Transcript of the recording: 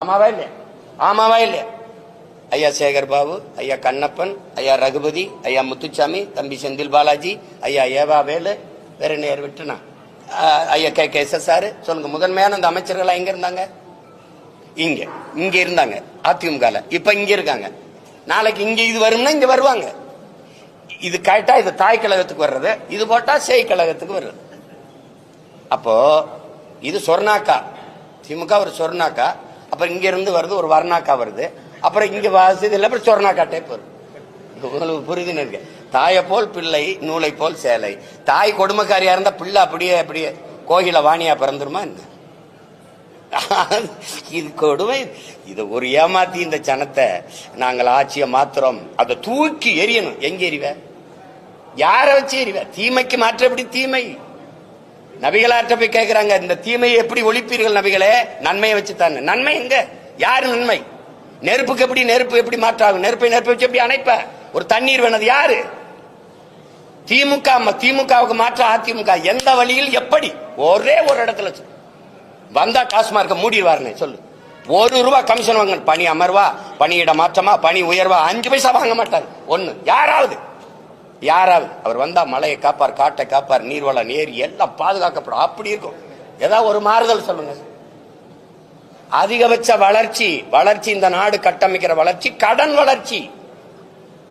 ஆமாவா இல்லையா? ஆமாவா இல்லையா? ஐயா சேகர் பாபு, ஐயா கண்ணப்பன், ஐயா ரகுபதி, ஐயா முத்துச்சாமி, தம்பி செந்தில் பாலாஜி, ஐயா ஏவா வேலு, வேற நேர் விட்டுனா ஐயா KK சொல்லுங்க. முதன்மையான அந்த அமைச்சர்கள் எங்க இருந்தாங்க? இங்க இருந்தாங்க அதிமுக. இப்ப இங்க இருக்காங்க. நாளைக்கு இங்க இது வரும்னா இங்க வருவாங்க. இது கேட்டா இது தாய் கழகத்துக்கு வர்றது, இது போட்டா சேய் கழகத்துக்கு வர்றது. அப்போ இது சொர்ணாக்கா, திமுக ஒரு சொர்ணாக்கா, அப்புறம் இங்க இருந்து வருது ஒரு வர்ணாக்கா வருது, அப்புறம் இங்க வாசது இல்லை, அப்புறம் சொர்ணாக்கா டைப் வருது. உங்களுக்கு புரியுதுன்னு இருக்கு. தாயை போல் பிள்ளை, நூலை போல் சேலை. தாய் கொடுமைக்காரியா இருந்தா பிள்ளை அப்படியே கோகில வாணியா பிறந்துருமா என்ன? இது கொடுமை. இது ஒரு ஏமாத்தி இந்த ஜனத்தை நாங்கள் ஆட்சியை மாத்திரம், அதை தூக்கி எரியணும். எங்க எறிவ? யார வச்சு எறிவ? தீமைக்கு மாற்ற எப்படி தீமை? நபிகளாற்ற போய் கேட்கிறாங்க, இந்த தீமையை எப்படி ஒழிப்பீர்கள் நபிகளே? நன்மையை வச்சு தானே. நன்மை எங்க? யாரு நன்மை? நெருப்புக்கு எப்படி நெருப்பு எப்படி மாற்றாகும்? நெருப்பை வச்சு எப்படி அணைப்ப? ஒரு தண்ணீர் வேணது யாரு? திமுகவுக்கு மாற்ற அதிமுக. எந்த வழியில் எப்படி? ஒரே ஒரு இடத்துல வந்தா டாஸ்மார்க்க மூடிடுவாருன்னு சொல்லு. ₹1 கமிஷன் வாங்க. பணி அமர்வா, பணியிட மாற்றமா, பணி உயர்வா, 5 பைசா வாங்க மாட்டார். ஒண்ணு யாராவது அவர் வந்தா மலையை காப்பார், காட்டை காப்பார், நீர்வள நேரி எல்லாம் பாதுகாக்கப்படும். அப்படி இருக்கும். ஏதாவது ஒரு மாறுதல் சொல்லுங்க. அதிகபட்ச வளர்ச்சி இந்த நாடு கட்டமைக்கிற வளர்ச்சி கடன் வளர்ச்சி.